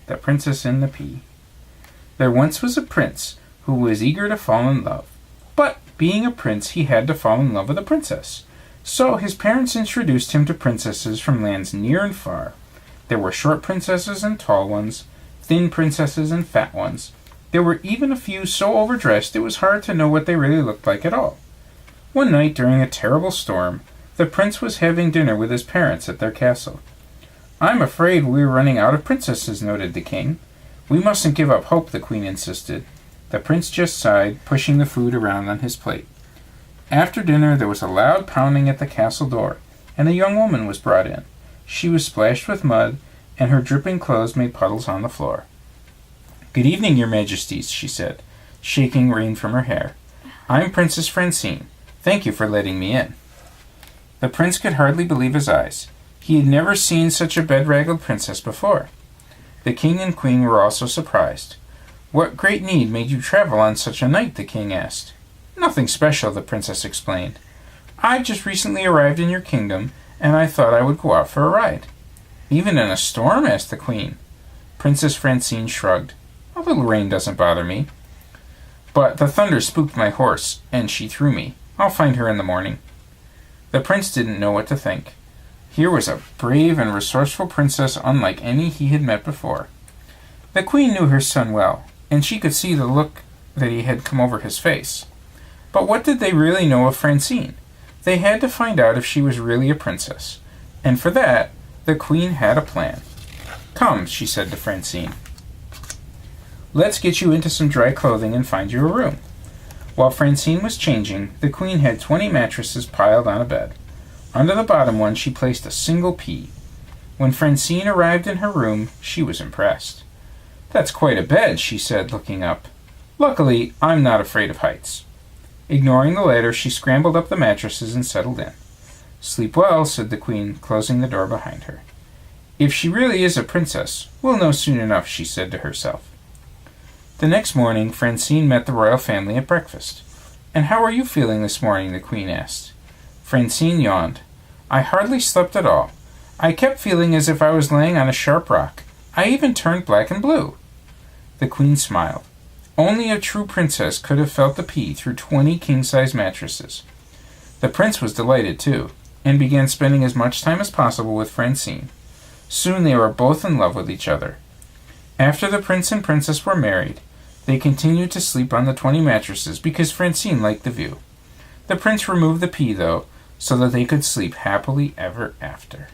The Princess and the Pea. There once was a prince who was eager to fall in love. But, being a prince, he had to fall in love with a princess. So his parents introduced him to princesses from lands near and far. There were short princesses and tall ones, thin princesses and fat ones. There were even a few so overdressed it was hard to know what they really looked like at all. One night during a terrible storm, the prince was having dinner with his parents at their castle. "I'm afraid we're running out of princesses," noted the king. "We mustn't give up hope," the queen insisted. The prince just sighed, pushing the food around on his plate. After dinner there was a loud pounding at the castle door, and a young woman was brought in. She was splashed with mud, and her dripping clothes made puddles on the floor. "Good evening, your majesties," she said, shaking rain from her hair. "I'm Princess Francine. Thank you for letting me in." The prince could hardly believe his eyes. He had never seen such a bedraggled princess before. The king and queen were also surprised. "What great need made you travel on such a night?" the king asked. "Nothing special," the princess explained. "I've just recently arrived in your kingdom, and I thought I would go out for a ride." "Even in a storm?" asked the queen. Princess Francine shrugged. "A little rain doesn't bother me. But the thunder spooked my horse, and she threw me. I'll find her in the morning." The prince didn't know what to think. Here was a brave and resourceful princess unlike any he had met before. The queen knew her son well, and she could see the look that he had come over his face. But what did they really know of Francine? They had to find out if she was really a princess, and for that, the queen had a plan. "Come," she said to Francine. "Let's get you into some dry clothing and find you a room." While Francine was changing, the queen had 20 mattresses piled on a bed. Under the bottom one she placed a single pea. When Francine arrived in her room, she was impressed. "That's quite a bed," she said, looking up. "Luckily, I'm not afraid of heights." Ignoring the ladder, she scrambled up the mattresses and settled in. "Sleep well," said the queen, closing the door behind her. "If she really is a princess, we'll know soon enough," she said to herself. The next morning, Francine met the royal family at breakfast. "And how are you feeling this morning?" the queen asked. Francine yawned. "I hardly slept at all. I kept feeling as if I was laying on a sharp rock. I even turned black and blue." The queen smiled. Only a true princess could have felt the pea through 20 king-size mattresses. The prince was delighted, too, and began spending as much time as possible with Francine. Soon they were both in love with each other. After the prince and princess were married, they continued to sleep on the 20 mattresses because Francine liked the view. The prince removed the pea, though, so that they could sleep happily ever after.